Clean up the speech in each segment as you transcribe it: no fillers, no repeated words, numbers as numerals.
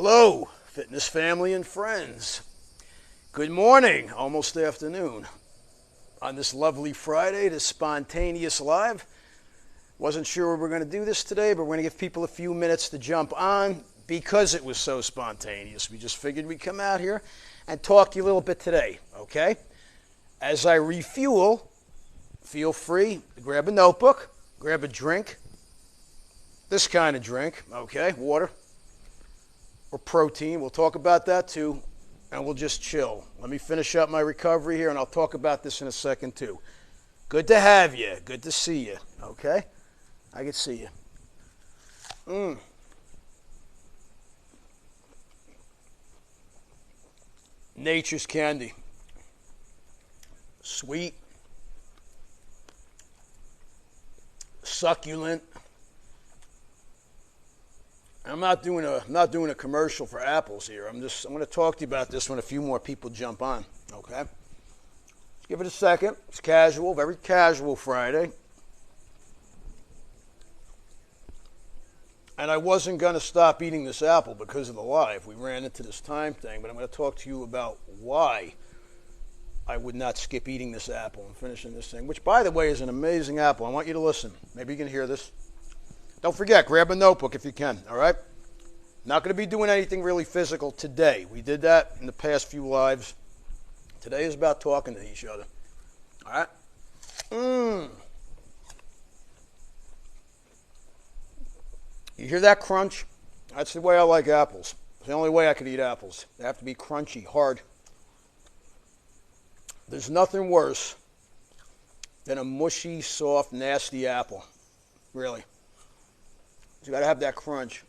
Hello, fitness family and friends. Good morning, almost afternoon. On this lovely Friday, this spontaneous live. Wasn't sure we were going to do this today, but we're going to give people a few minutes to jump on because it was so spontaneous. We just figured we'd come out here and talk to you a little bit today, okay? As I refuel, feel free to grab a notebook, grab a drink, this kind of drink, okay, water or protein. We'll talk about that too, and we'll just chill. Let me finish up my recovery here, and I'll talk about this in a second too. Good to have you. Good to see you, okay? I can see you. Nature's candy. Sweet. Succulent. I'm not doing a commercial for apples here. I'm going to talk to you about this when a few more people jump on, okay? Let's give it a second. It's casual, very casual Friday. And I wasn't going to stop eating this apple because of the live. We ran into this time thing, but I'm going to talk to you about why I would not skip eating this apple and finishing this thing, which, by the way, is an amazing apple. I want you to listen. Maybe you can hear this. Don't forget, grab a notebook if you can, all right? Not going to be doing anything really physical today. We did that in the past few lives. Today is about talking to each other, all right? You hear that crunch? That's the way I like apples. It's the only way I could eat apples. They have to be crunchy, hard. There's nothing worse than a mushy, soft, nasty apple. Really. You got to have that crunch.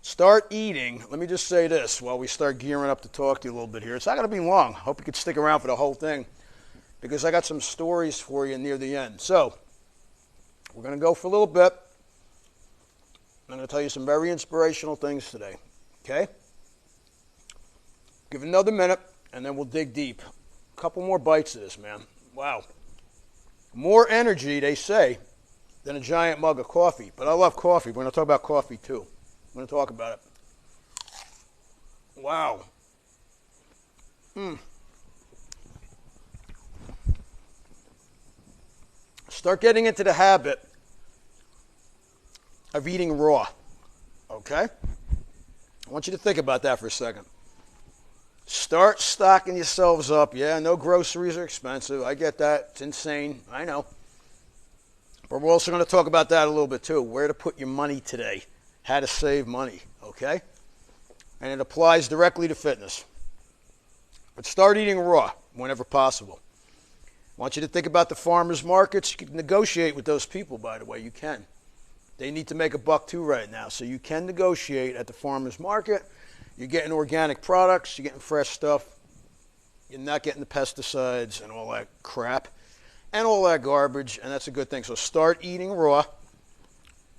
Start eating. Let me just say this while we start gearing up to talk to you a little bit here. It's not going to be long. Hope you could stick around for the whole thing because I got some stories for you near the end. So, we're going to go for a little bit. I'm going to tell you some very inspirational things today. Okay? Give it another minute, and then we'll dig deep. A couple more bites of this, man. Wow. More energy, they say, than a giant mug of coffee. But I love coffee. We're going to talk about coffee, too. I'm going to talk about it. Wow. Start getting into the habit of eating raw. Okay? I want you to think about that for a second. Start stocking yourselves up. Yeah, no groceries are expensive. I get that. It's insane. I know. But we're also going to talk about that a little bit too. Where to put your money today. How to save money. Okay? And it applies directly to fitness. But start eating raw whenever possible. I want you to think about the farmers markets. You can negotiate with those people, by the way. You can. They need to make a buck too right now. So you can negotiate at the farmers market. You're getting organic products. You're getting fresh stuff. You're not getting the pesticides and all that crap. And all that garbage, and that's a good thing. So start eating raw.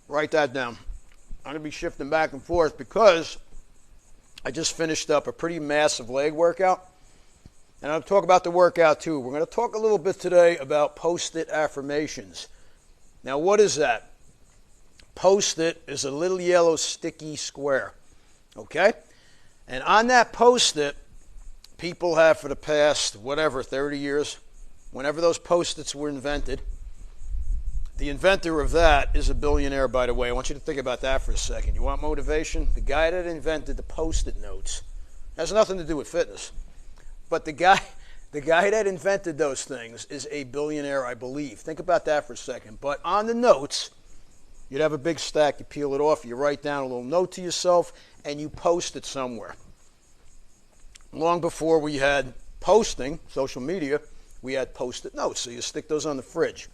Write that down. I'm going to be shifting back and forth because I just finished up a pretty massive leg workout. And I'll talk about the workout too. We're going to talk a little bit today about post-it affirmations. Now, what is that? Post-it is a little yellow sticky square. Okay? And on that post-it, people have for the past, 30 years, whenever those Post-its were invented, the inventor of that is a billionaire, by the way. I want you to think about that for a second. You want motivation? The guy that invented the Post-it notes has nothing to do with fitness. But the guy that invented those things is a billionaire, I believe. Think about that for a second. But on the notes, you'd have a big stack. You peel it off. You write down a little note to yourself, and you post it somewhere. Long before we had posting, social media, we had Post-it notes, so you stick those on the fridge.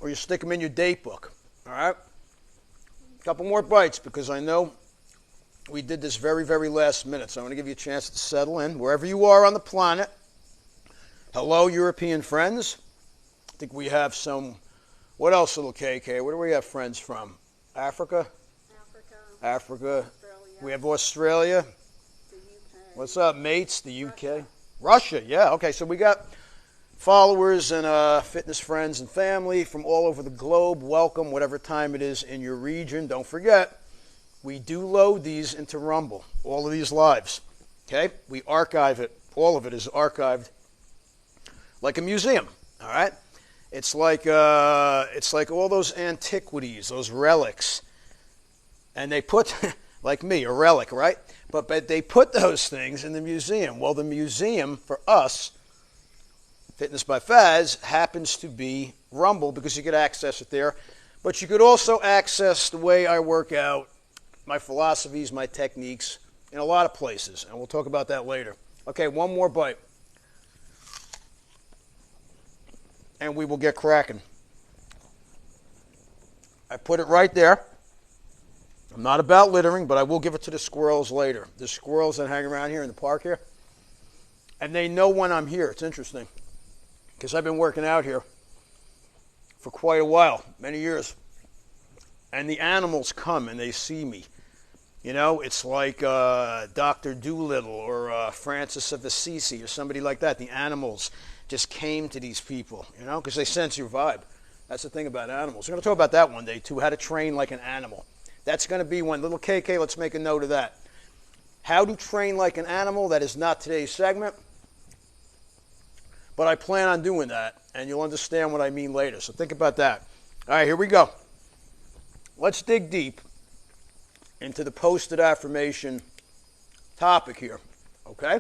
Or you stick them in your date book, all right? A couple more bites because I know we did this very, very last minute, so I'm going to give you a chance to settle in wherever you are on the planet. Hello, European friends. I think we have some, what else, little KK? Where do we have friends from? Africa? Africa. Australia. We have Australia. The UK. What's up, mates? The UK. Russia, yeah. Okay, so we got followers and fitness friends and family from all over the globe. Welcome, whatever time it is in your region. Don't forget, we do load these into Rumble, all of these lives. Okay? We archive it. All of it is archived like a museum. All right? It's like all those antiquities, those relics. And they put, like me, a relic, right? But they put those things in the museum. Well, the museum for us, Fitness by Faz, happens to be Rumble because you could access it there. But you could also access the way I work out, my philosophies, my techniques, in a lot of places. And we'll talk about that later. Okay, one more bite. And we will get cracking. I put it right there. I'm not about littering, but I will give it to the squirrels later. The squirrels that hang around here in the park here. And they know when I'm here. It's interesting. Because I've been working out here for quite a while, many years. And the animals come and they see me. You know, it's like Dr. Doolittle or Francis of Assisi or somebody like that. The animals just came to these people, you know, because they sense your vibe. That's the thing about animals. We're going to talk about that one day, too, how to train like an animal. That's going to be one. Little KK, let's make a note of that. How to train like an animal. That is not today's segment. But I plan on doing that, and you'll understand what I mean later. So think about that. All right, here we go. Let's dig deep into the posted affirmation topic here, okay?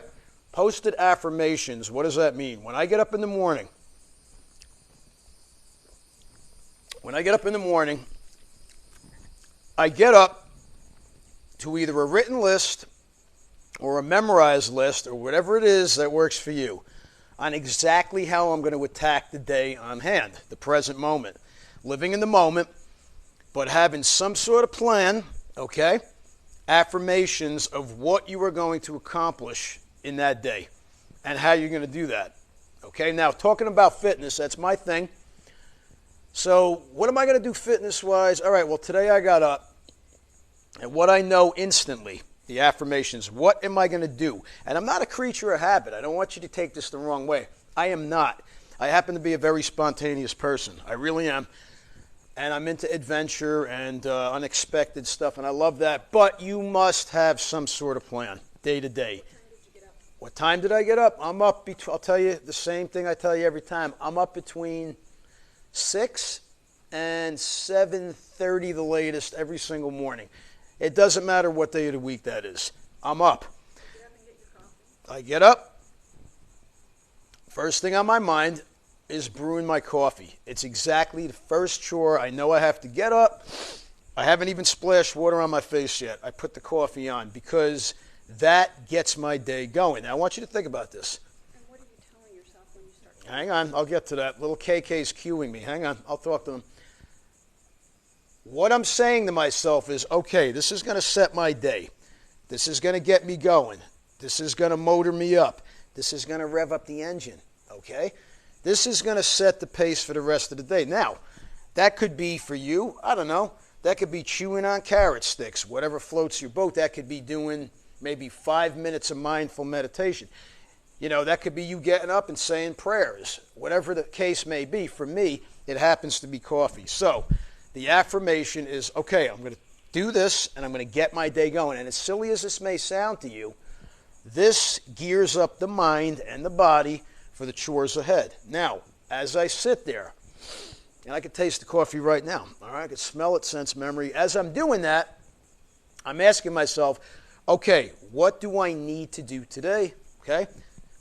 Posted affirmations, what does that mean? When I get up in the morning, I get up to either a written list or a memorized list or whatever it is that works for you on exactly how I'm going to attack the day on hand, the present moment. Living in the moment, but having some sort of plan, okay? Affirmations of what you are going to accomplish in that day and how you're going to do that. Okay, now talking about fitness, that's my thing. So what am I going to do fitness-wise? All right, well, today I got up, and what I know instantly, the affirmations, what am I going to do? And I'm not a creature of habit. I don't want you to take this the wrong way. I am not. I happen to be a very spontaneous person. I really am. And I'm into adventure and unexpected stuff, and I love that. But you must have some sort of plan, day to day. What time did I get up? I'm up, I'll tell you the same thing I tell you every time. I'm up between 6 and 7:30 the latest every single morning. It doesn't matter what day of the week that is. I'm up. I get up. First thing on my mind is brewing my coffee. It's exactly the first chore. I know I have to get up. I haven't even splashed water on my face yet. I put the coffee on because that gets my day going. Now, I want you to think about this. And what are you telling yourself when you start? Hang on. I'll get to that. Little KK's cueing me. Hang on. I'll talk to him. What I'm saying to myself is, okay, this is going to set my day. This is going to get me going. This is going to motor me up. This is going to rev up the engine, okay? This is going to set the pace for the rest of the day. Now, that could be for you, I don't know, that could be chewing on carrot sticks, whatever floats your boat. That could be doing maybe 5 minutes of mindful meditation. You know, that could be you getting up and saying prayers. Whatever the case may be, for me, it happens to be coffee. So, the affirmation is, okay, I'm going to do this, and I'm going to get my day going. And as silly as this may sound to you, this gears up the mind and the body for the chores ahead. Now, as I sit there, and I can taste the coffee right now, all right? I can smell it, sense memory. As I'm doing that, I'm asking myself, okay, what do I need to do today? Okay?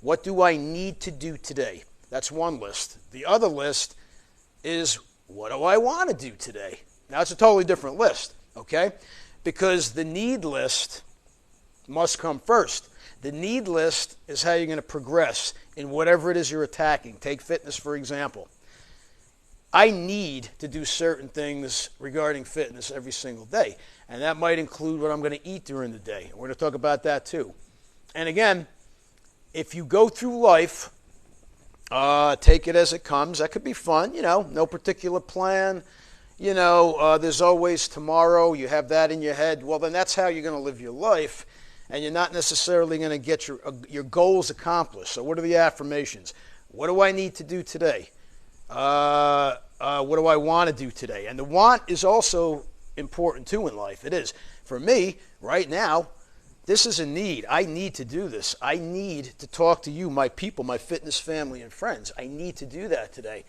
What do I need to do today? That's one list. The other list is, what do I want to do today? Now, it's a totally different list, okay? Because the need list must come first. The need list is how you're going to progress in whatever it is you're attacking. Take fitness, for example. I need to do certain things regarding fitness every single day, and that might include what I'm going to eat during the day. We're going to talk about that too. And again, if you go through life, take it as it comes. That could be fun, you know, no particular plan. You know, there's always tomorrow. You have that in your head. Well, then that's how you're going to live your life, and you're not necessarily going to get your goals accomplished. So what are the affirmations? What do I need to do today? What do I want to do today? And the want is also important too in life. It is. For me, right now, this is a need. I need to do this. I need to talk to you, my people, my fitness family and friends. I need to do that today.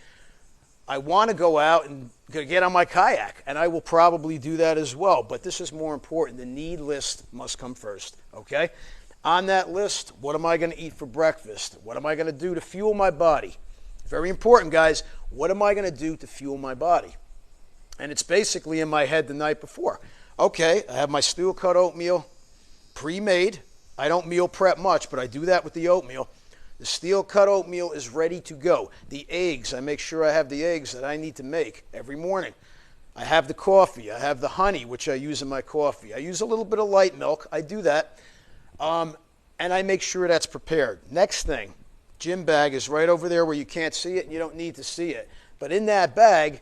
I want to go out and get on my kayak, and I will probably do that as well. But this is more important. The need list must come first, okay? On that list, what am I going to eat for breakfast? What am I going to do to fuel my body? Very important, guys. What am I going to do to fuel my body? And it's basically in my head the night before. Okay, I have my steel-cut oatmeal pre-made. I don't meal prep much, but I do that with the oatmeal. The steel-cut oatmeal is ready to go. The eggs, I make sure I have the eggs that I need to make every morning. I have the coffee. I have the honey, which I use in my coffee. I use a little bit of light milk. I do that. And I make sure that's prepared. Next thing, gym bag is right over there where you can't see it and you don't need to see it. But in that bag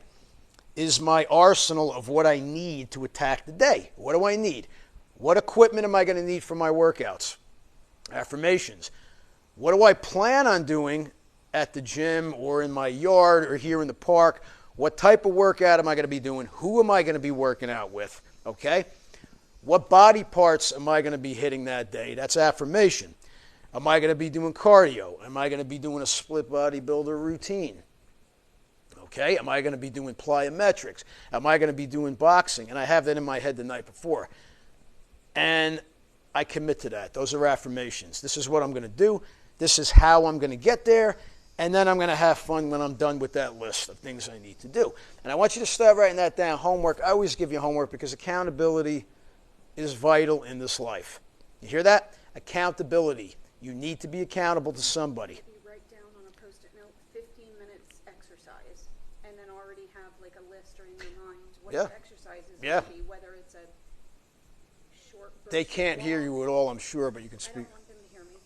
is my arsenal of what I need to attack the day. What do I need? What equipment am I going to need for my workouts? Affirmations. What do I plan on doing at the gym or in my yard or here in the park? What type of workout am I going to be doing? Who am I going to be working out with? Okay? What body parts am I going to be hitting that day? That's affirmation. Am I going to be doing cardio? Am I going to be doing a split bodybuilder routine? Okay? Am I going to be doing plyometrics? Am I going to be doing boxing? And I have that in my head the night before. And I commit to that. Those are affirmations. This is what I'm going to do. This is how I'm going to get there. And then I'm going to have fun when I'm done with that list of things I need to do. And I want you to start writing that down. Homework. I always give you homework because accountability is vital in this life. You hear that? Accountability. You need to be accountable to somebody. You write down on a Post-it note 15 minutes exercise and then already have like a list or in your mind what your exercise is going to be, whether it's a short burst. They can't hear you at all, I'm sure, but you can speak.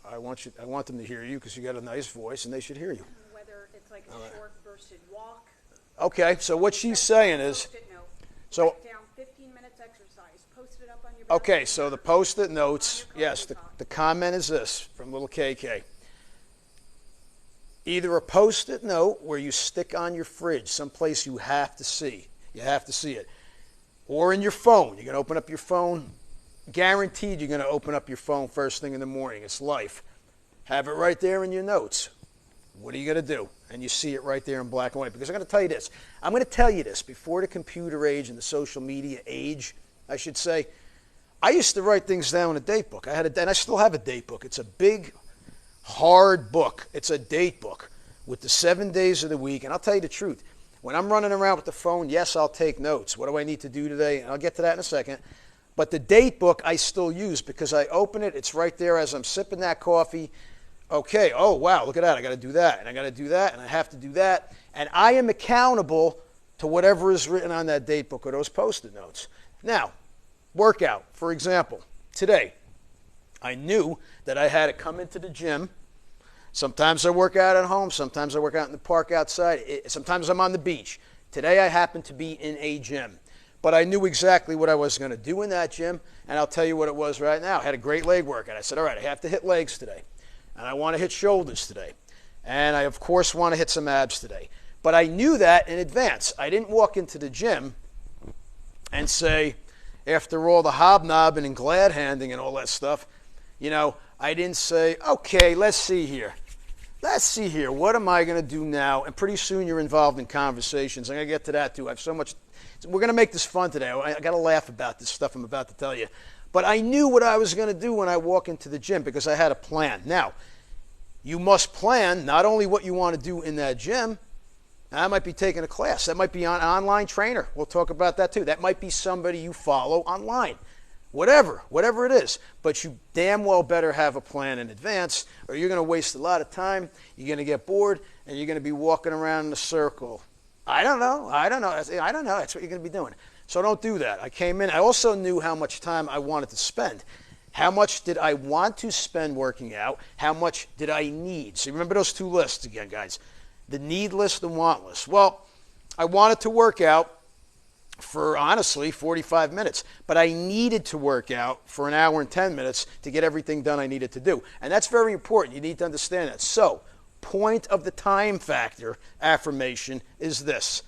I don't want them to hear me. I want them to hear you because you got a nice voice and they should hear you. Whether it's like a short bursted walk. Okay, so what she's saying is, so write down 15 minutes exercise, post it up on your okay, so the Post-it notes, yes, the comment is this from little KK. Either a Post-it note where you stick on your fridge, someplace you have to see. You have to see it. Or in your phone. You're going to open up your phone. Guaranteed you're going to open up your phone first thing in the morning. It's life. Have it right there in your notes. What are you going to do? And you see it right there in black and white. Because I'm going to tell you this. I'm going to tell you this. Before the computer age and the social media age, I should say, I used to write things down in a date book. And I still have a date book. It's a big, hard book. It's a date book with the 7 days of the week. And I'll tell you the truth. When I'm running around with the phone, yes, I'll take notes. What do I need to do today? And I'll get to that in a second. But the date book I still use because I open it. It's right there as I'm sipping that coffee. Okay, oh, wow, look at that. I got to do that, and I got to do that, and I have to do that. And I am accountable to whatever is written on that date book or those Post-it notes. Now, workout, for example. Today, I knew that I had to come into the gym. Sometimes I work out at home. Sometimes I work out in the park outside. Sometimes I'm on the beach. Today, I happen to be in a gym. But I knew exactly what I was going to do in that gym, and I'll tell you what it was right now. I had a great leg workout. I said, all right, I have to hit legs today, and I want to hit shoulders today, and I, of course, want to hit some abs today. But I knew that in advance. I didn't walk into the gym and say, after all the hobnobbing and glad-handing and all that stuff, you know, I didn't say, okay, let's see here. Let's see here. What am I going to do now? And pretty soon you're involved in conversations. I'm going to get to that, too. I have so much. We're going to make this fun today. I got to laugh about this stuff I'm about to tell you. But I knew what I was going to do when I walk into the gym because I had a plan. Now, you must plan not only what you want to do in that gym. I might be taking a class. That might be an online trainer. We'll talk about that, too. That might be somebody you follow online. Whatever it is. But you damn well better have a plan in advance or you're going to waste a lot of time. You're going to get bored and you're going to be walking around in a circle. I don't know. That's what you're going to be doing. So don't do that. I came in. I also knew how much time I wanted to spend. How much did I want to spend working out? How much did I need? So remember those two lists again, guys. The need list and want list. Well, I wanted to work out for, honestly, 45 minutes. But I needed to work out for an hour and 10 minutes to get everything done I needed to do. And that's very important. You need to understand that. So, point of the time factor affirmation is this.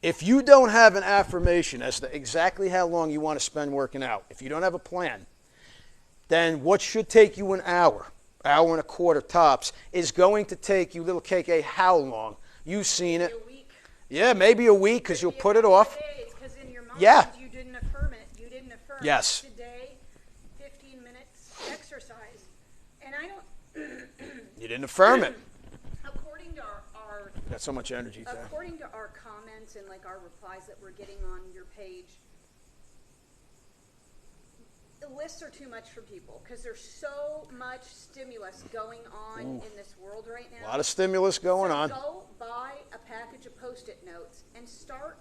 If you don't have an affirmation as to exactly how long you want to spend working out, if you don't have a plan, then what should take you an hour, hour and a quarter tops, is going to take you, little KK, how long? You've seen it. A week. Yeah, maybe a week because you'll put it off. Because in your mind, yeah. You didn't affirm it. You didn't affirm yes. Today, 15 minutes exercise. And I don't... You didn't affirm it. According to our got so much energy today. According to our comments and like our replies that we're getting on your page, the lists are too much for people because there's so much stimulus going on in this world right now. A lot of stimulus going on. Go buy a package of Post-it notes and start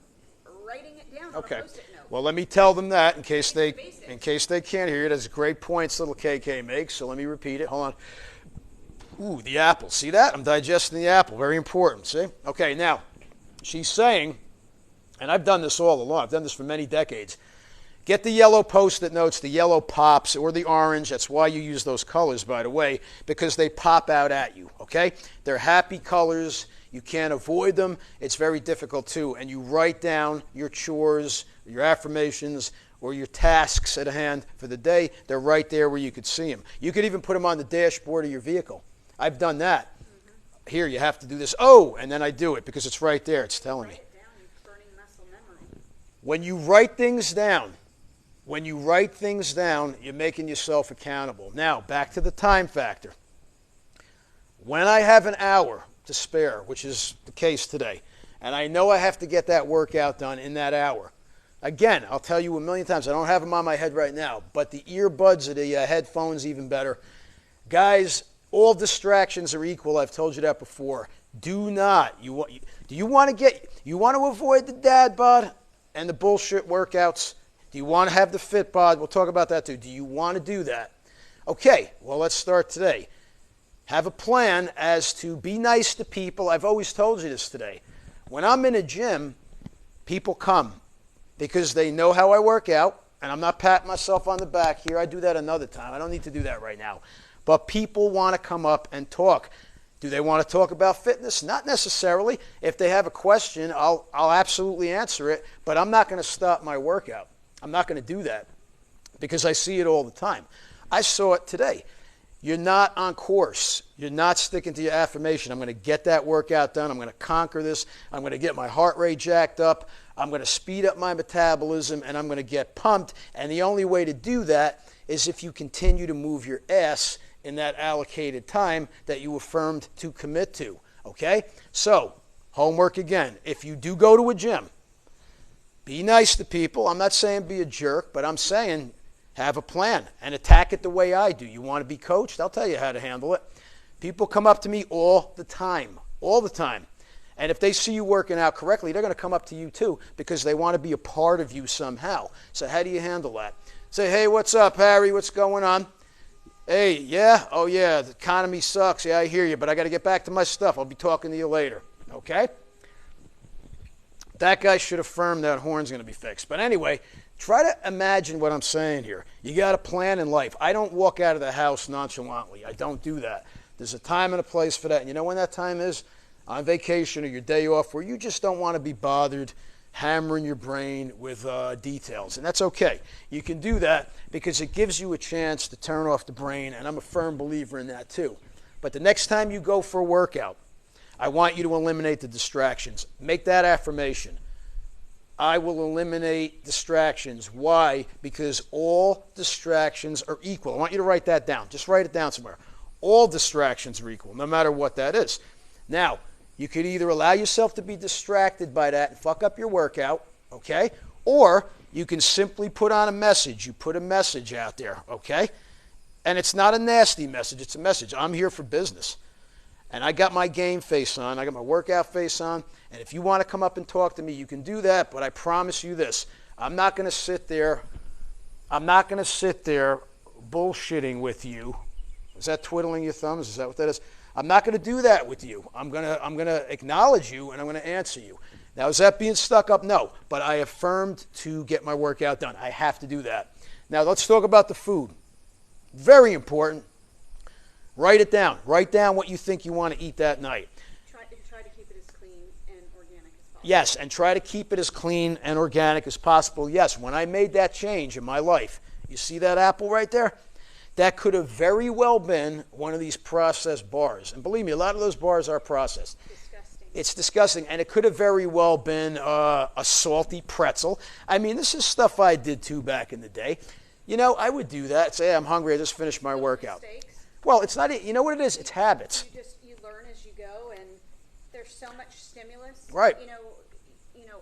writing it down on a Post-it note. Well, let me tell them that in case they can't hear it. That's great points little KK makes. So let me repeat it. Hold on. Ooh, the apple. See that? I'm digesting the apple. Very important. See? Okay, now, she's saying, and I've done this all along. I've done this for many decades. Get the yellow Post-it notes, the yellow pops, or the orange. That's why you use those colors, by the way, because they pop out at you, okay? They're happy colors. You can't avoid them. It's very difficult, too. And you write down your chores, your affirmations, or your tasks at hand for the day. They're right there where you could see them. You could even put them on the dashboard of your vehicle. I've done that. Mm-hmm. Here, you have to do this. Oh, and then I do it because it's right there. It's telling me. Write it down. You're burning muscle memory. When you write things down, you're making yourself accountable. Now, back to the time factor. When I have an hour to spare, which is the case today, and I know I have to get that workout done in that hour. Again, I'll tell you a million times, I don't have them on my head right now, but the earbuds or the headphones even better. Guys, all distractions are equal. I've told you that before. Do not. Do you want to avoid the dad bod and the bullshit workouts? Do you want to have the fit bod? We'll talk about that too. Do you want to do that? Okay, well, let's start today. Have a plan as to be nice to people. I've always told you this today. When I'm in a gym, people come because they know how I work out, and I'm not patting myself on the back here. I do that another time. I don't need to do that right now. But people want to come up and talk. Do they want to talk about fitness? Not necessarily. If they have a question, I'll absolutely answer it, but I'm not going to stop my workout. I'm not going to do that because I see it all the time. I saw it today. You're not on course. You're not sticking to your affirmation. I'm going to get that workout done. I'm going to conquer this. I'm going to get my heart rate jacked up. I'm going to speed up my metabolism, and I'm going to get pumped. And the only way to do that is if you continue to move your ass in that allocated time that you affirmed to commit to. Okay? So, homework again. If you do go to a gym, be nice to people. I'm not saying be a jerk, but I'm saying have a plan and attack it the way I do. You want to be coached? I'll tell you how to handle it. People come up to me all the time. And if they see you working out correctly, they're going to come up to you too because they want to be a part of you somehow. So how do you handle that? Say, hey, what's up, Harry? What's going on? Hey, yeah? Oh, yeah, the economy sucks. Yeah, I hear you, but I got to get back to my stuff. I'll be talking to you later. Okay? That guy should affirm that horn's going to be fixed. But anyway, try to imagine what I'm saying here. You got a plan in life. I don't walk out of the house nonchalantly. I don't do that. There's a time and a place for that. And you know when that time is? On vacation or your day off where you just don't want to be bothered hammering your brain with details. And that's okay. You can do that because it gives you a chance to turn off the brain, and I'm a firm believer in that too. But the next time you go for a workout, I want you to eliminate the distractions. Make that affirmation. I will eliminate distractions. Why? Because all distractions are equal. I want you to write that down. Just write it down somewhere. All distractions are equal, no matter what that is. Now, you could either allow yourself to be distracted by that and fuck up your workout, okay? Or you can simply put on a message. You put a message out there, okay? And it's not a nasty message. It's a message. I'm here for business. And I got my game face on. I got my workout face on. And if you want to come up and talk to me, you can do that. But I promise you this. I'm not going to sit there bullshitting with you. Is that twiddling your thumbs? Is that what that is? I'm not going to do that with you. I'm going to acknowledge you, and I'm going to answer you. Now, is that being stuck up? No. But I affirmed to get my workout done. I have to do that. Now, let's talk about the food. Very important. Write it down. Write down what you think you want to eat that night. Try to keep it as clean and organic as Yes, and try to keep it as clean and organic as possible. Yes, when I made that change in my life, you see that apple right there? That could have very well been one of these processed bars. And believe me, a lot of those bars are processed. Disgusting. It's disgusting. And it could have very well been a salty pretzel. I mean, this is stuff I did too back in the day. You know, I would do that. Say, hey, I'm hungry. I just finished my workout. Mistakes. Well, it's not, you know what it is? It's habits. You learn as you go, and there's so much stimulus. Right. You know,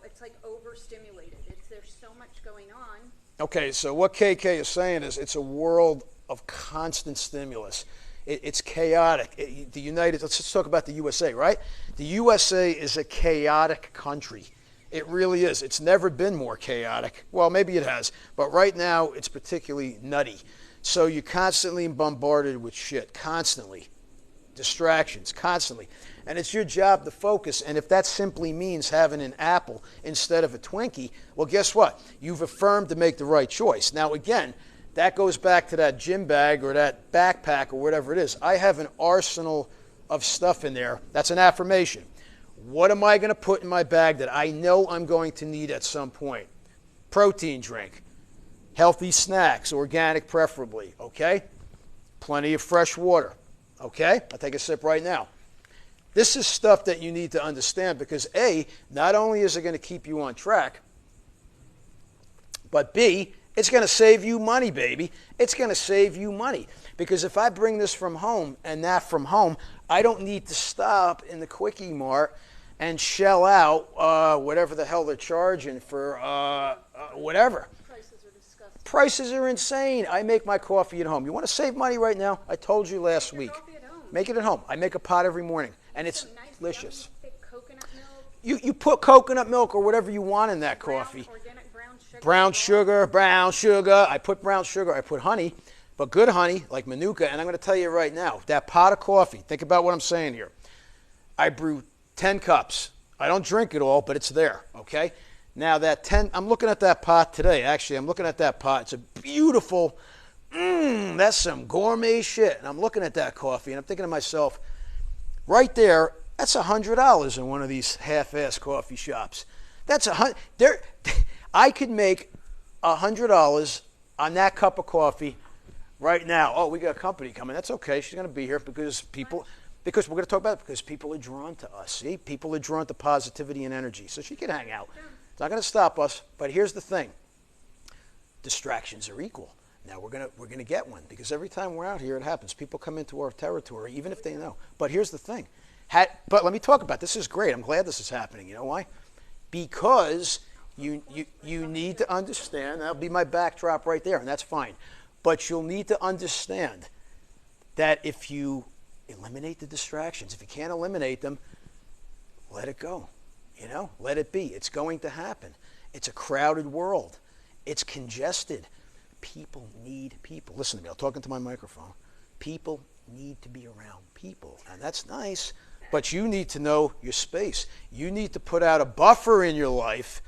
it's like overstimulated. There's so much going on. Okay, so what KK is saying is it's a world of constant stimulus. It's chaotic. Let's talk about the USA, right? The USA is a chaotic country. It really is. It's never been more chaotic. Well, maybe it has, but right now it's particularly nutty. So you're constantly bombarded with shit, constantly. Distractions, constantly. And it's your job to focus. And if that simply means having an apple instead of a Twinkie, well, guess what? You've affirmed to make the right choice. Now, again, that goes back to that gym bag or that backpack or whatever it is. I have an arsenal of stuff in there. That's an affirmation. What am I going to put in my bag that I know I'm going to need at some point? Protein drink, healthy snacks, organic preferably, okay? Plenty of fresh water, okay? I'll take a sip right now. This is stuff that you need to understand because A, not only is it going to keep you on track, but B, it's going to save you money, baby. It's going to save you money. Because if I bring this from home and that from home, I don't need to stop in the Quickie Mart and shell out whatever the hell they're charging for whatever. Prices are disgusting. Prices are insane. I make my coffee at home. You want to save money right now? I told you last week. Make it at home. I make a pot every morning, and it's delicious. Thick coconut milk. You put coconut milk or whatever you want in that coffee. Organic brown sugar. Brown sugar. I put brown sugar. I put honey, but good honey, like Manuka. And I'm going to tell you right now, that pot of coffee, think about what I'm saying here. I brew 10 cups. I don't drink it all, but it's there, okay? Now that 10, I'm looking at that pot today. Actually, I'm looking at that pot. It's a beautiful, that's some gourmet shit. And I'm looking at that coffee, and I'm thinking to myself, right there, that's $100 in one of these half-ass coffee shops. That's I could make $100 on that cup of coffee right now. Oh, we got company coming. That's okay. She's going to be here because we're going to talk about it because people are drawn to us. See, people are drawn to positivity and energy. So she can hang out. It's not going to stop us. But here's the thing: distractions are equal. Now we're gonna get one because every time we're out here, it happens. People come into our territory, even if they know. But here's the thing. But let me talk about this. This is great. I'm glad this is happening. You know why? Because you need to understand. That'll be my backdrop right there, and that's fine. But you'll need to understand that if you eliminate the distractions, if you can't eliminate them, let it go. You know, let it be. It's going to happen. It's a crowded world. It's congested. People need people. Listen to me. I'm talking to my microphone. People need to be around people. And that's nice, but you need to know your space. You need to put out a buffer in your life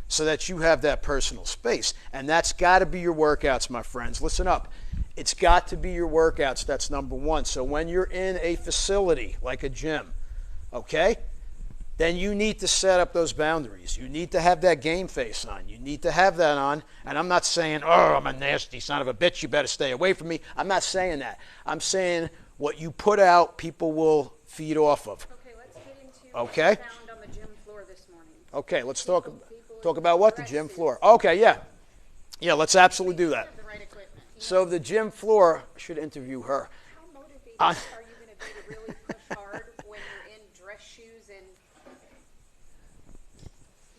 so that you have that personal space. And that's got to be your workouts, my friends. Listen up. It's got to be your workouts. That's number one. So when you're in a facility like a gym, okay, then you need to set up those boundaries. You need to have that game face on. You need to have that on. And I'm not saying, oh, I'm a nasty son of a bitch, you better stay away from me. I'm not saying that. I'm saying what you put out, people will feed off of. Okay, let's get into what I found on the gym floor this morning. Okay, let's talk about what? The gym floor. Okay, yeah. Yeah, let's absolutely do that. The right equipment. So the gym floor, I should interview her. How motivated are you going to be to really push hard when you're in dress shoes and,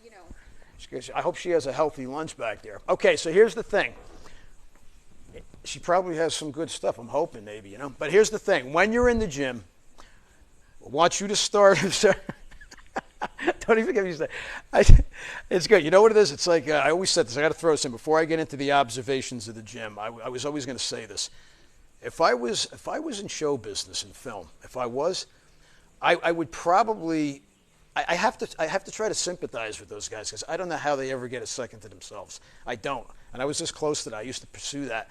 you know? I hope she has a healthy lunch back there. Okay, so here's the thing. She probably has some good stuff. I'm hoping maybe, you know. But here's the thing. When you're in the gym, I want you to start. Don't even get me started. It's good. You know what it is? It's like I always said this. I got to throw this in before I get into the observations of the gym. I was always going to say this. If I was in show business and film, I would probably. I have to try to sympathize with those guys because I don't know how they ever get a second to themselves. I don't. And I was this close to that. I used to pursue that.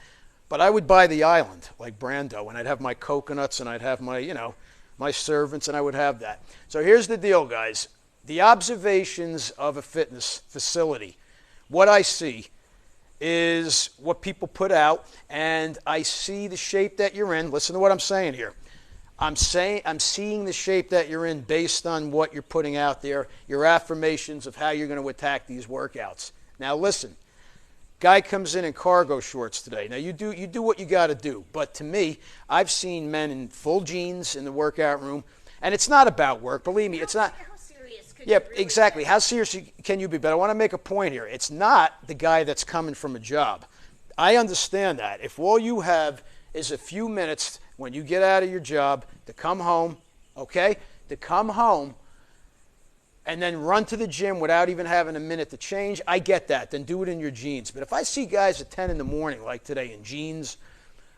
But I would buy the island like Brando, and I'd have my coconuts, and I'd have my, my servants, and I would have that. So here's the deal, guys. the observations of a fitness facility, what I see is what people put out, and I see the shape that you're in. Listen to what I'm saying here. I'm seeing the shape that you're in based on what you're putting out there, your affirmations of how you're going to attack these workouts. Now listen, guy comes in cargo shorts today. Now you do what you got to do, but to me, I've seen men in full jeans in the workout room, and it's not about work. Believe me, it's not. How serious could Yeah, you really exactly. get? How serious can you be? But I want to make a point here. It's not the guy that's coming from a job. I understand that. If all you have is a few minutes when you get out of your job to come home, okay? To come home and then run to the gym without even having a minute to change, I get that. Then do it in your jeans. But if I see guys at 10 in the morning like today in jeans,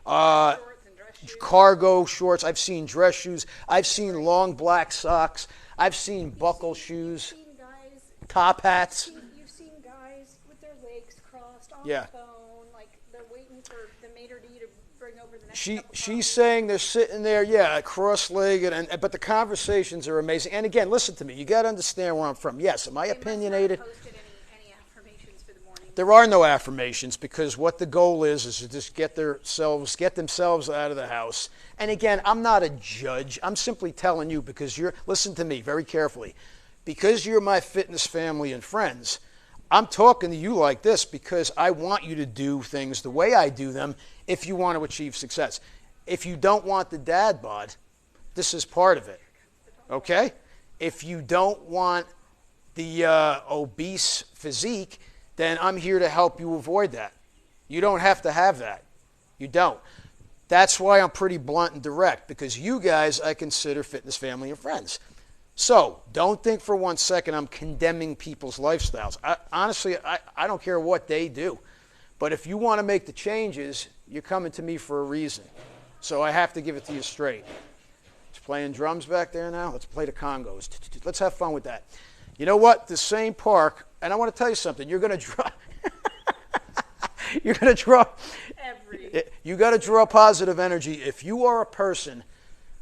Shorts and dress shoes. cargo shorts, I've seen dress shoes, I've seen long black socks, I've seen buckle shoes, You've seen guys, top hats. you've seen guys with their legs crossed on Yeah. the phone, like they're waiting for the maitre d' to bring over the next cup of She's coffee. saying they're sitting there, yeah, cross-legged, but the conversations are amazing. And again, listen to me. You got to understand where I'm from. Yes, am I They must not have opinionated? posted any affirmations for the morning. There are no affirmations because what the goal is to just get themselves out of the house. And again, I'm not a judge. I'm simply telling you because listen to me very carefully. Because you're my fitness family and friends, I'm talking to you like this because I want you to do things the way I do them if you want to achieve success. If you don't want the dad bod, this is part of it. Okay? If you don't want the obese physique, then I'm here to help you avoid that. You don't have to have that. You don't. That's why I'm pretty blunt and direct, because you guys I consider fitness family and friends. So don't think for 1 second I'm condemning people's lifestyles. Honestly, I don't care what they do. But if you want to make the changes, you're coming to me for a reason. So I have to give it to you straight. It's playing drums back there now. Let's play the congos. Let's have fun with that. You know what? The same park, and I want to tell you something. You're going to draw. You're going to draw. You got to draw positive energy. If you are a person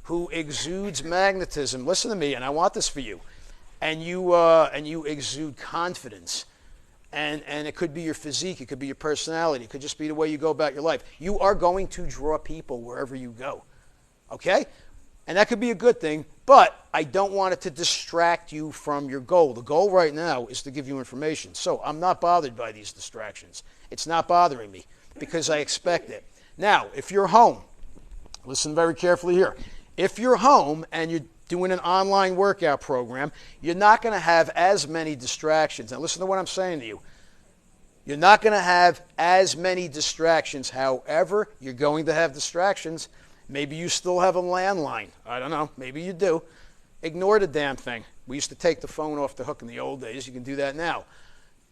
who exudes magnetism, listen to me, and I want this for you, and you exude confidence, and it could be your physique, it could be your personality, it could just be the way you go about your life. You are going to draw people wherever you go, okay? And that could be a good thing, but I don't want it to distract you from your goal. The goal right now is to give you information. So I'm not bothered by these distractions. It's not bothering me because I expect it. Now, if you're home, listen very carefully here. If you're home and you're doing an online workout program, you're not going to have as many distractions. Now, listen to what I'm saying to you. You're not going to have as many distractions. However, you're going to have distractions. Maybe you still have a landline. I don't know. Maybe you do. Ignore the damn thing. We used to take the phone off the hook in the old days. You can do that now.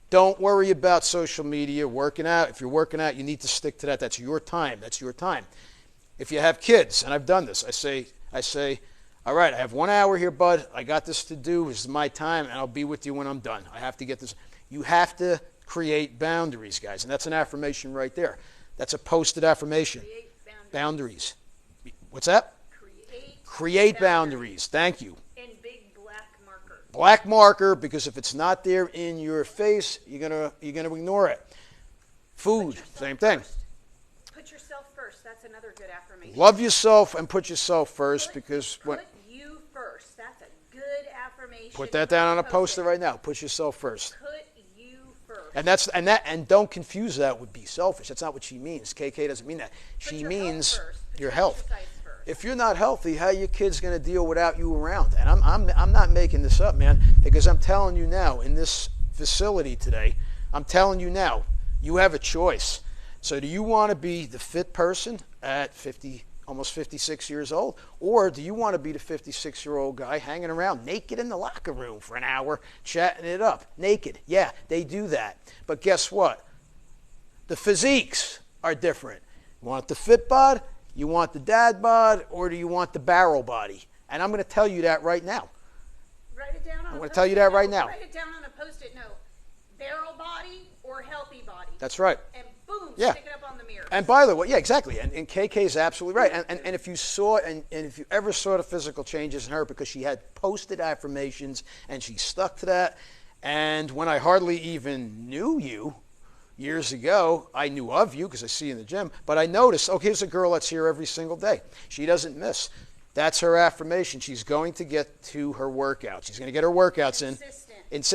Don't worry about social media, working out. If you're working out, you need to stick to that. That's your time. That's your time. If you have kids, and I've done this, I say, all right, I have 1 hour here, bud. I got this to do. This is my time, and I'll be with you when I'm done. I have to get this. You have to create boundaries, guys, and that's an affirmation right there. That's a posted affirmation. Create Boundaries. What's that? Create boundaries. Thank you. In big black marker. Black marker, because if it's not there in your face, you're gonna ignore it. Food, same thing. Put yourself first. That's another good affirmation. Love yourself and put yourself first, because Put you first. That's a good affirmation. put that down on a poster right now. Put yourself first. Put you first. And don't confuse that with be selfish. That's not what she means. KK doesn't mean that. She means your health. If you're not healthy, how are your kids going to deal without you around? And I'm not making this up, man, because I'm telling you now in this facility today, I'm telling you now, you have a choice. So do you want to be the fit person at 50, almost 56 years old, or do you want to be the 56-year-old guy hanging around naked in the locker room for an hour, chatting it up? Naked. Yeah, they do that. But guess what? The physiques are different. You want the fit bod? You want the dad bod, or do you want the barrel body? And I'm going to tell you that right now. Write it down on I'm going to tell you that right now. Write it down on a Post-it note. Barrel body or healthy body. That's right. And boom, boom, Yeah. stick it up on the mirror. And by the way, yeah, exactly. And KK is absolutely right. And if you saw, and if you ever saw the physical changes in her, because she had posted affirmations and she stuck to that. And when I hardly even knew you years ago, I knew of you because I see you in the gym, but I noticed, oh, here's a girl that's here every single day. She doesn't miss. That's her affirmation. She's going to get to her workout. She's going to get her workouts in.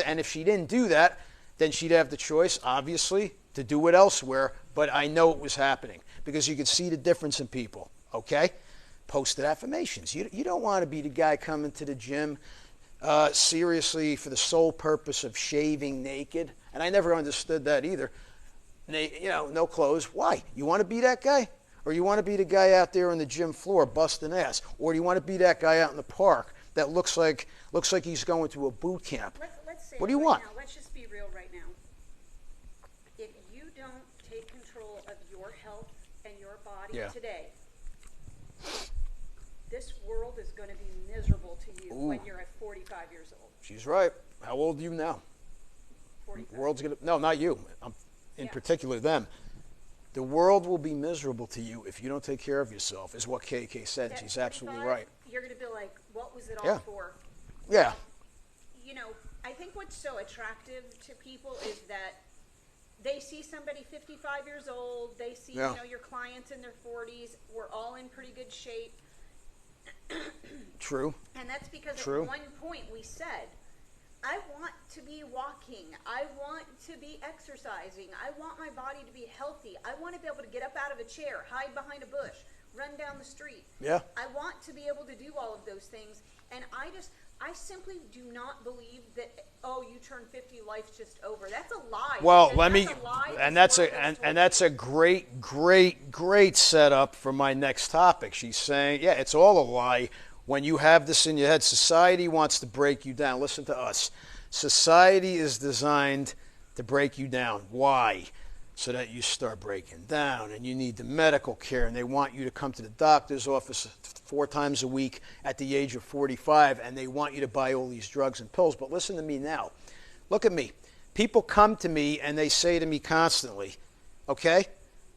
And if she didn't do that, then she'd have the choice, obviously, to do it elsewhere. But I know it was happening because you could see the difference in people, okay? Posted affirmations. You don't want to be the guy coming to the gym seriously for the sole purpose of shaving naked. And I never understood that either. No clothes. Why? You want to be that guy? Or you want to be the guy out there on the gym floor busting ass? Or do you want to be that guy out in the park that looks like he's going to a boot camp? Let's say what do you right want? Now, let's just be real right now. If you don't take control of your health and your body today, this world is going to be miserable to you when you're at 45 years old. She's right. How old are you now? 45. World's gonna no, not you. In particular, them. The world will be miserable to you if you don't take care of yourself, is what KK said. She's absolutely right. You're going to be like, what was it all for? Yeah. I think what's so attractive to people is that they see somebody 55 years old. They see, your clients in their 40s. We're all in pretty good shape. True. And that's because at one point we said, I want to be walking. I want to be exercising. I want my body to be healthy. I want to be able to get up out of a chair, hide behind a bush, run down the street. Yeah. I want to be able to do all of those things. And I simply do not believe that, you turn 50, life's just over. That's a lie. Well, that's a great setup for my next topic. She's saying, it's all a lie. When you have this in your head, society wants to break you down. Listen to us. Society is designed to break you down. Why? So that you start breaking down and you need the medical care, and they want you to come to the doctor's office 4 times a week at the age of 45, and they want you to buy all these drugs and pills. But listen to me now. Look at me. People come to me and they say to me constantly, okay?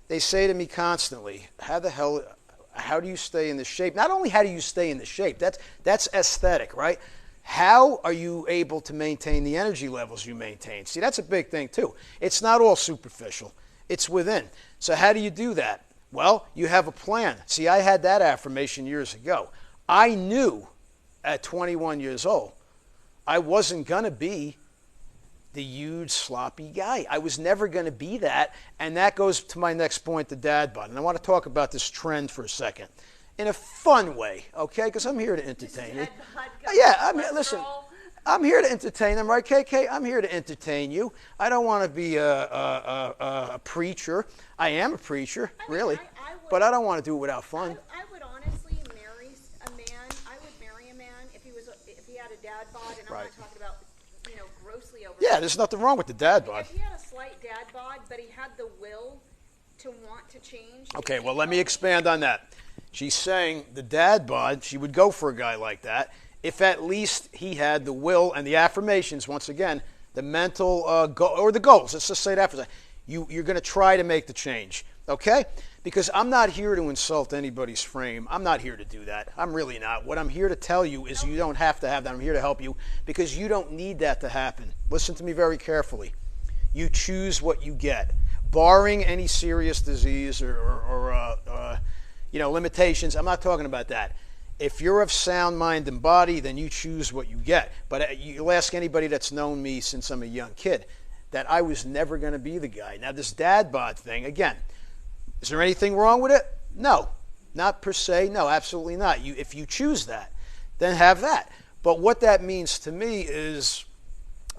They say to me constantly, how do you stay in the shape? Not only how do you stay in the shape, that's aesthetic, right? How are you able to maintain the energy levels you maintain? See, that's a big thing too. It's not all superficial. It's within. So how do you do that? Well, you have a plan. See, I had that affirmation years ago. I knew at 21 years old I wasn't going to be the huge sloppy guy. I was never going to be that, and that goes to my next point, the dad bod. And I want to talk about this trend for a second in a fun way, okay? Because I'm here to entertain you. Listen, I'm here to entertain them, right, KK? I'm here to entertain you. I don't want to be a preacher. I am a preacher, really, but I don't want to do it without fun. I would honestly marry a man. I would marry a man if he had a dad bod, and I'm not talking about grossly over. Yeah, there's nothing wrong with the dad bod. If he had a slight dad bod, but he had the will to want to change. Okay, well, let me expand on that. She's saying the dad bod, she would go for a guy like that if at least he had the will and the affirmations, once again, the mental or the goals. Let's just say that for a second. You're going to try to make the change, okay? Because I'm not here to insult anybody's frame. I'm not here to do that. I'm really not. What I'm here to tell you is you don't have to have that. I'm here to help you because you don't need that to happen. Listen to me very carefully. You choose what you get. Barring any serious disease or limitations, I'm not talking about that. If you're of sound mind and body, then you choose what you get. But you'll ask anybody that's known me since I'm a young kid that I was never going to be the guy. Now, this dad bod thing, again, is there anything wrong with it? No, not per se. No, absolutely not. If you choose that, then have that. But what that means to me is,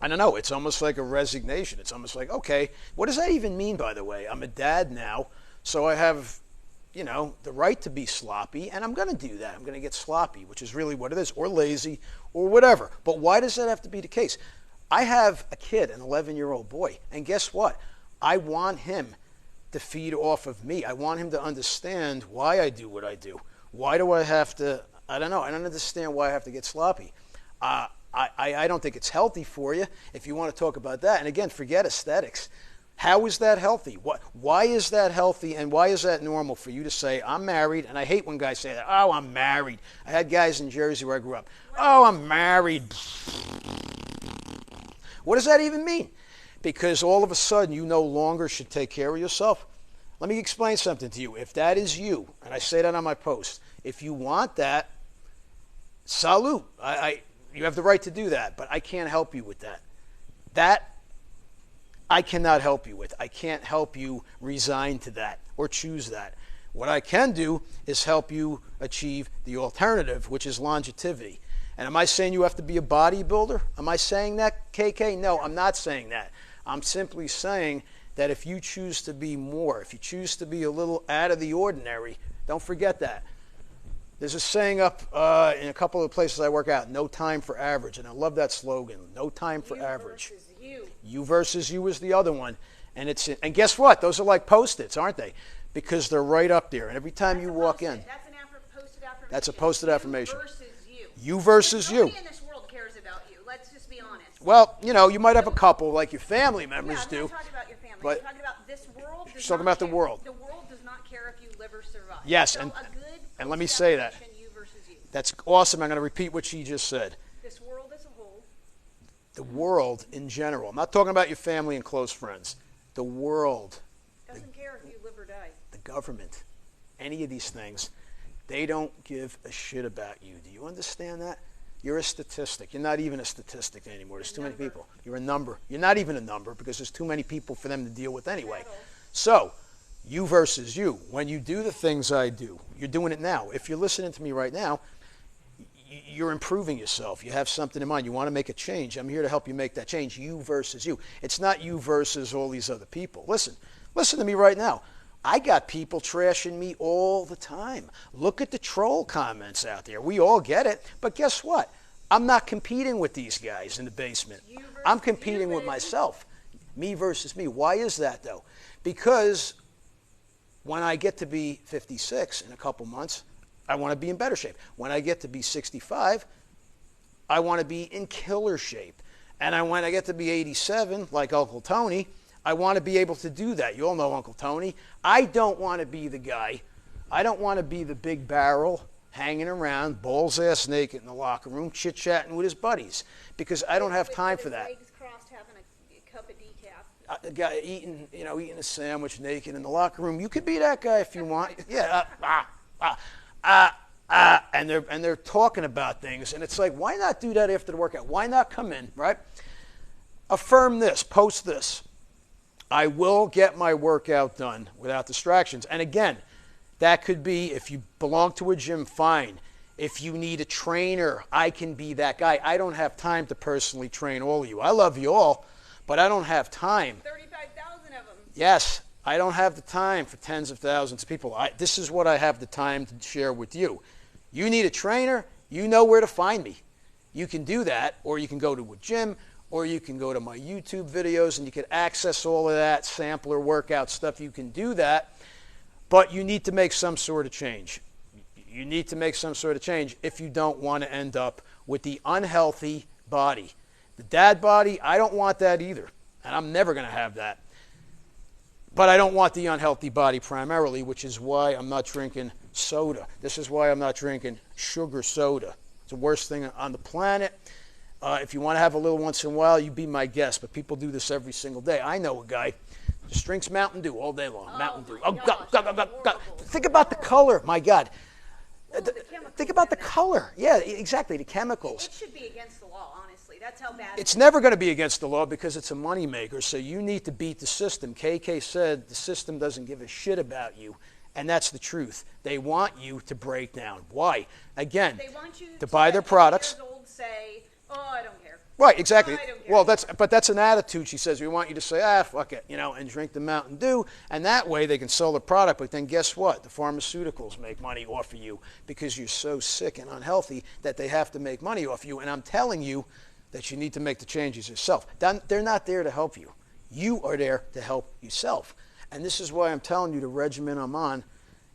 I don't know, it's almost like a resignation. It's almost like, okay, what does that even mean, by the way? I'm a dad now, so I have, the right to be sloppy, and I'm going to do that. I'm going to get sloppy, which is really what it is, or lazy, or whatever. But why does that have to be the case? I have a kid, an 11-year-old boy, and guess what? I want him to feed off of me. I want him to understand why I do what I do. Why do I have to, I don't know, I don't understand why I have to get sloppy. I don't think it's healthy for you if you want to talk about that. And again, forget aesthetics. How is that healthy? Why is that healthy, and why is that normal for you to say, I'm married? And I hate when guys say that. Oh, I'm married. I had guys in Jersey where I grew up. Oh, I'm married. What does that even mean? Because all of a sudden you no longer should take care of yourself. Let me explain something to you. If that is you, and I say that on my post, if you want that, salute. You have the right to do that, but I can't help you with that. That I cannot help you with. I can't help you resign to that or choose that. What I can do is help you achieve the alternative, which is longevity. And am I saying you have to be a bodybuilder? Am I saying that, KK? No, I'm not saying that. I'm simply saying that if you choose to be more, if you choose to be a little out of the ordinary, don't forget that. There's a saying up in a couple of places I work out, no time for average. And I love that slogan, no time for average. You versus you. You versus you is the other one. And guess what? Those are like Post-its, aren't they? Because they're right up there. And every time you walk in. That's a posted affirmation. That's a posted affirmation. You versus you. You versus you. Nobody in this world cares about you. Let's just be honest. Well, you might have a couple like your family members do. I'm not talking about your family. But I'm talking about this world. She's talking about the world. The world does not care if you live or survive. Yes, so and let me say that. You versus you. That's awesome. I'm going to repeat what she just said. This world as a whole. The world in general. I'm not talking about your family and close friends. The world. Doesn't care if you live or die. The government. Any of these things. They don't give a shit about you. Do you understand that? You're a statistic. You're not even a statistic anymore. There's too many people. You're a number. You're not even a number because there's too many people for them to deal with anyway. So, you versus you. When you do the things I do, you're doing it now. If you're listening to me right now, you're improving yourself. You have something in mind. You want to make a change. I'm here to help you make that change. You versus you. It's not you versus all these other people. Listen to me right now. I got people trashing me all the time. Look at the troll comments out there. We all get it. But guess what? I'm not competing with these guys in the basement. I'm competing with myself. Me versus me. Why is that, though? Because when I get to be 56 in a couple months, I want to be in better shape. When I get to be 65, I want to be in killer shape. And when I get to be 87, like Uncle Tony, I want to be able to do that. You all know Uncle Tony. I don't want to be the guy. I don't want to be the big barrel hanging around, balls ass naked in the locker room, chit-chatting with his buddies, because I don't have time for that. Legs crossed, having a cup of decaf. A guy eating a sandwich naked in the locker room. You could be that guy if you want. Yeah. And they're talking about things, and it's like, why not do that after the workout? Why not come in, right? Affirm this. Post this. I will get my workout done without distractions. And again, that could be if you belong to a gym, fine. If you need a trainer, I can be that guy. I don't have time to personally train all of you. I love you all, but I don't have time. 35,000 of them. Yes, I don't have the time for tens of thousands of people. This is what I have the time to share with you. You need a trainer, you know where to find me. You can do that, or you can go to a gym, or you can go to my YouTube videos and you can access all of that sampler workout stuff. You can do that, but you need to make some sort of change. You need to make some sort of change if you don't want to end up with the unhealthy body. The dad body, I don't want that either, and I'm never going to have that. But I don't want the unhealthy body primarily, which is why I'm not drinking soda. This is why I'm not drinking sugar soda. It's the worst thing on the planet. If you want to have a little once in a while, you be my guest. But people do this every single day. I know a guy just drinks Mountain Dew all day long. Mountain Dew. Oh, God. Think about the color. My God. Think about the color. Yeah, exactly. The chemicals. It should be against the law, honestly. That's how bad it's never going to be against the law because it's a moneymaker. So you need to beat the system. KK said the system doesn't give a shit about you. And that's the truth. They want you to break down. Why? Again, they want you to buy their products. Say, oh, I don't care. Right, exactly. Oh, I don't care. Well, that's an attitude. She says we want you to say, fuck it, and drink the Mountain Dew, and that way they can sell the product. But then guess what? The pharmaceuticals make money off of you because you're so sick and unhealthy that they have to make money off you. And I'm telling you that you need to make the changes yourself. They're not there to help you. You are there to help yourself. And this is why I'm telling you the regimen I'm on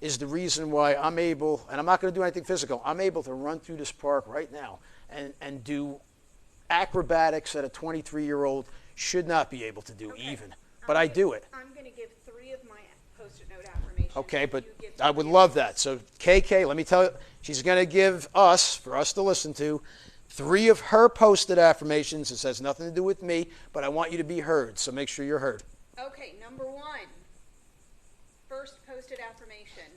is the reason why I'm able, and I'm not going to do anything physical, I'm able to run through this park right now and do acrobatics that a 23-year-old should not be able to do even. but I do it. I'm going to give 3 of my Post-it note affirmations. Okay, but You give I would 3 love of that. So KK, let me tell you, she's going to give us, for us to listen to, 3 of her posted affirmations. This has nothing to do with me, but I want you to be heard, so make sure you're heard. Okay, number 1. First posted affirmation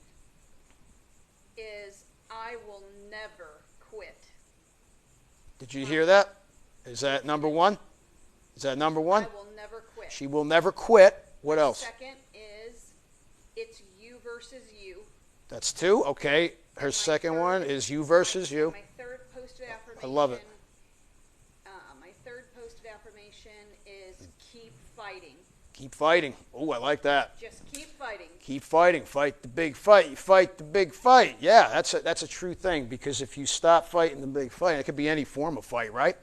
is, I will never quit. Did you hear that? Is that number 1? Is that number 1? I will never quit. She will never quit. What else? Second is, it's you versus you. That's 2. Okay. Her second one is you versus you. My third posted affirmation. I love it. My third posted affirmation is keep fighting. Keep fighting. Oh, I like that. Just keep fighting. Keep fighting. Fight the big fight. You fight the big fight. Yeah, that's a true thing, because if you stop fighting the big fight, it could be any form of fight, right?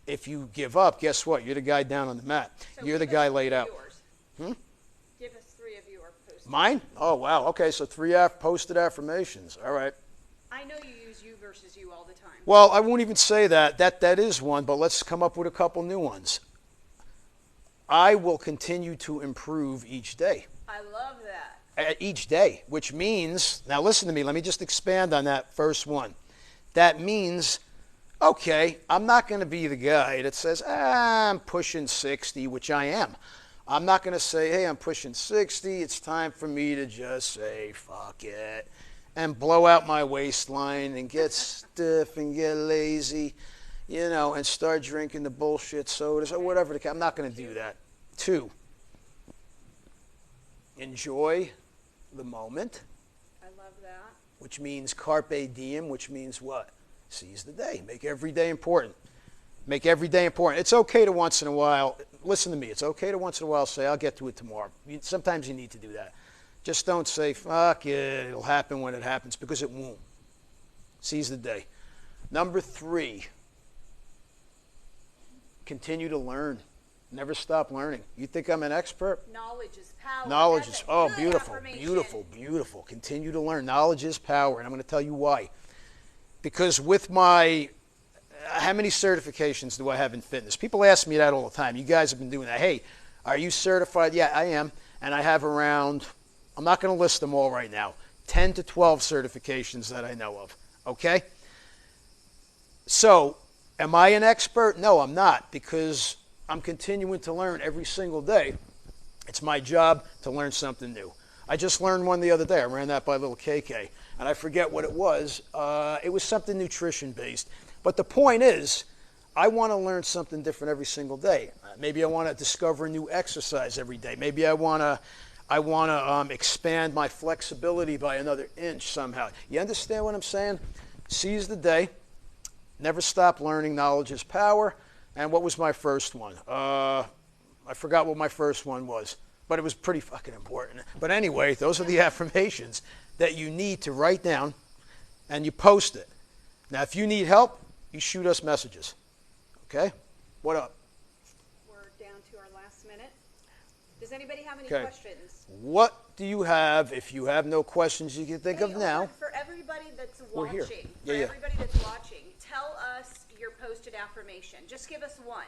If you give up, guess what? You're the guy down on the mat. So You're the guy laid out. Give us 3 of your posted. Mine? Oh, wow. Okay, so 3 posted affirmations. All right. I know you use you versus you all the time. Well, I won't even say that. That is one, but let's come up with a couple new ones. I will continue to improve each day. I love that. Each day, which means, now listen to me, let me just expand on that first one. That means, okay, I'm not going to be the guy that says, I'm pushing 60, which I am. I'm not going to say, hey, I'm pushing 60, it's time for me to just say, fuck it, and blow out my waistline and get stiff and get lazy, you know, and start drinking the bullshit sodas or whatever. I'm not going to do that. 2, enjoy the moment. I love that. Which means carpe diem, which means what? Seize the day. Make every day important. Make every day important. It's okay to once in a while, listen to me, it's okay to once in a while say, I'll get to it tomorrow. Sometimes you need to do that. Just don't say, fuck it, it'll happen when it happens, because it won't. Seize the day. Number 3, continue to learn. Never stop learning. You think I'm an expert? Knowledge is power. Knowledge That's is, a oh, good beautiful, affirmation. beautiful, beautiful. Continue to learn. Knowledge is power, and I'm going to tell you why. Because with my, how many certifications do I have in fitness? People ask me that all the time. You guys have been doing that. Hey, are you certified? Yeah, I am. And I have around, I'm not going to list them all right now, 10 to 12 certifications that I know of. Okay? So, am I an expert? No, I'm not, because I'm continuing to learn every single day. It's my job to learn something new. I just learned one the other day. I ran that by little KK, and I forget what it was. It was something nutrition-based. But the point is, I want to learn something different every single day. Maybe I want to discover a new exercise every day. Maybe I want to expand my flexibility by another inch somehow. You understand what I'm saying? Seize the day. Never stop learning. Knowledge is power. And what was my first one? I forgot what my first one was, but it was pretty fucking important. But anyway, those are the affirmations that you need to write down, and you post it. Now, if you need help, you shoot us messages. Okay? What up? We're down to our last minute. Does anybody have any Okay. questions? What do you have? If you have no questions you can think of now. For everybody that's We're here. watching, Yeah, yeah. everybody that's watching, tell us your posted affirmation. Just give us one.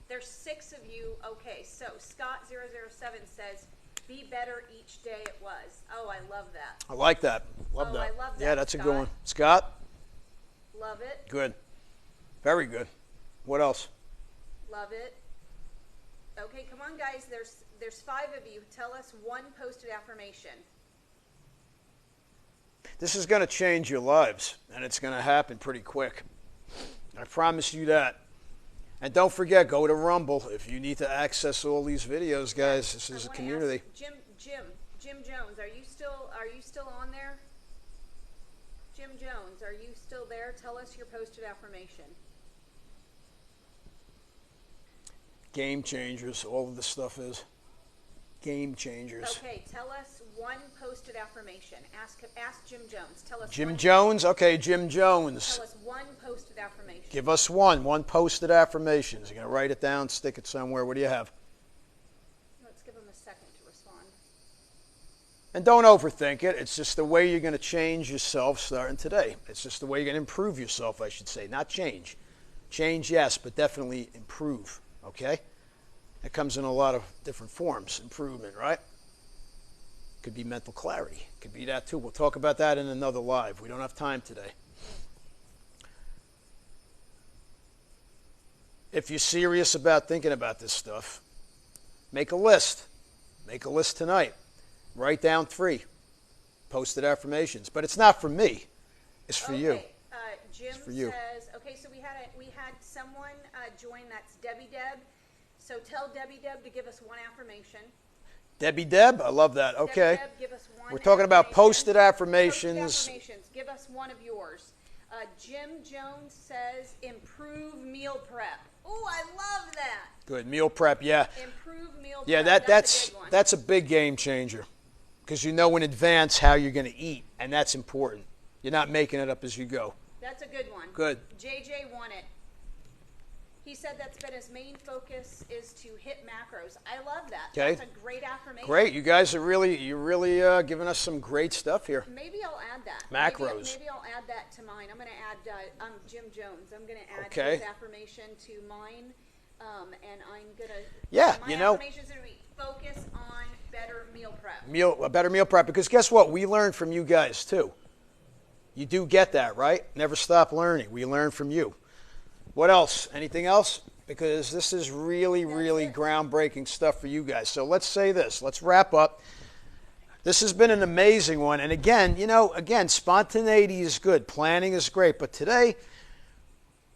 There's 6 of you. Okay, so Scott007 says, be better each day it was. Oh, I love that. I like that. Love Oh, that. I love that, Yeah, that's a good Scott. one. Scott? Love it. Good. Very good. What else? Love it. Okay, come on, guys. There's 5 of you. Tell us one posted affirmation. This is going to change your lives, and it's going to happen pretty quick. I promise you that. And don't forget, go to Rumble if you need to access all these videos, guys. This is a community. Jim Jones, are you still on there? Jim Jones, are you still there? Tell us your posted affirmation. Game changers, all of this stuff is. Game changers. Okay, tell us one posted affirmation. Ask Jim Jones. Tell us Jim one, Jones? Okay, Jim Jones. Tell us one posted affirmation. Give us one posted affirmation. You're going to write it down, stick it somewhere. What do you have? Let's give him a second to respond. And don't overthink it. It's just the way you're going to change yourself starting today. It's just the way you're going to improve yourself, I should say. Not change. Change, yes, but definitely improve. Okay? It comes in a lot of different forms. Improvement, right? Could be mental clarity. Could be that too. We'll talk about that in another live. We don't have time today. If you're serious about thinking about this stuff, make a list. Make a list tonight. Write down 3 posted affirmations. But it's not for me. It's for you. Jim for you. says, okay, so we had someone join. That's Debbie Deb. So tell Debbie Deb to give us 1 affirmation. Debbie Deb, I love that. Okay. Debbie Deb, give us 1 We're talking about posted affirmation. affirmations. Posted affirmations. Give us 1 of yours. Jim Jones says, improve meal prep. Oh, I love that. Good. Meal prep, yeah. Improve meal Yeah, prep. that's a big game changer because you know in advance how you're going to eat, and that's important. You're not making it up as you go. That's a good one. Good. JJ won it. He said that's been his main focus is to hit macros. I love that. Okay. That's a great affirmation. Great. You guys are really giving us some great stuff here. Maybe I'll add that. Macros. Maybe I'll add that to mine. I'm going to add, I'm Jim Jones. I'm going to add Okay. his affirmation to mine. And I'm going to, Yeah, my affirmation is going to be focus on better meal prep. A better meal prep. Because guess what? We learn from you guys too. You do get that, right? Never stop learning. We learn from you. What else? Anything else? Because this is really groundbreaking stuff for you guys. So let's say this. Let's wrap up. This has been an amazing one. And again, spontaneity is good. Planning is great. But today,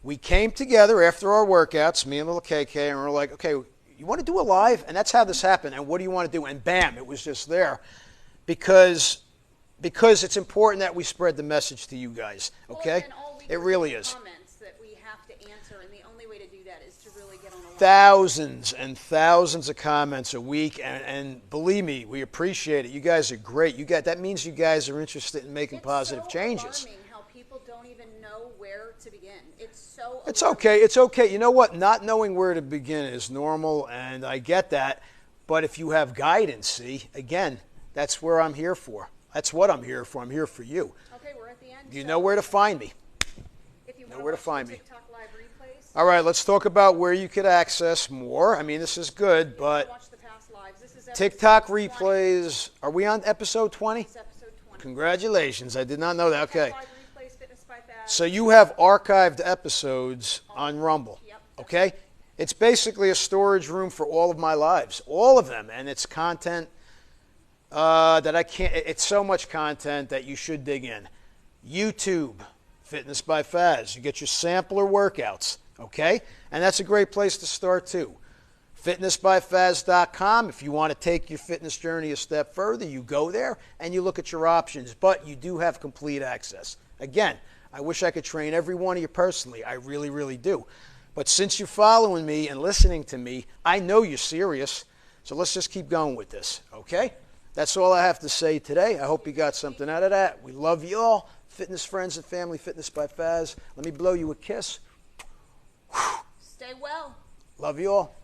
we came together after our workouts, me and little KK, and we're like, okay, you want to do a live? And that's how this happened. And what do you want to do? And bam, it was just there. Because it's important that we spread the message to you guys. Okay? It really is. Comments that we have to answer, and the only way to do that is to really get on the line. Thousands and thousands of comments a week, and believe me, we appreciate it. You guys are great. That means you guys are interested in making positive changes. It's so alarming how people don't even know where to begin. It's okay. It's okay. You know what? Not knowing where to begin is normal, and I get that. But if you have guidance, see, again, that's where I'm here for. That's what I'm here for. I'm here for you. Okay, we're at the end. You know where to find me. If you know where to find me. TikTok live replays. All right, let's talk about where you could access more. I mean, this is good, but watch the past lives. This is TikTok 20. replays. Are we on episode 20? It's episode 20. Congratulations. I did not know that. Okay. Live replays, Fitness by Faz. So you have archived episodes on Rumble. Yep. Okay? It's basically a storage room for all of my lives. All of them. And it's content that I can't. It's so much content that you should dig in. YouTube, Fitness by Faz. You get your sampler workouts. Okay? And that's a great place to start too. fitnessbyfaz.com. If you want to take your fitness journey a step further, you go there and you look at your options, but you do have complete access. Again, I wish I could train every one of you personally. I really, really do. But since you're following me and listening to me, I know you're serious. So let's just keep going with this, okay? That's all I have to say today. I hope you got something out of that. We love you all. Fitness friends and family, Fitness by Faz. Let me blow you a kiss. Stay well. Love you all.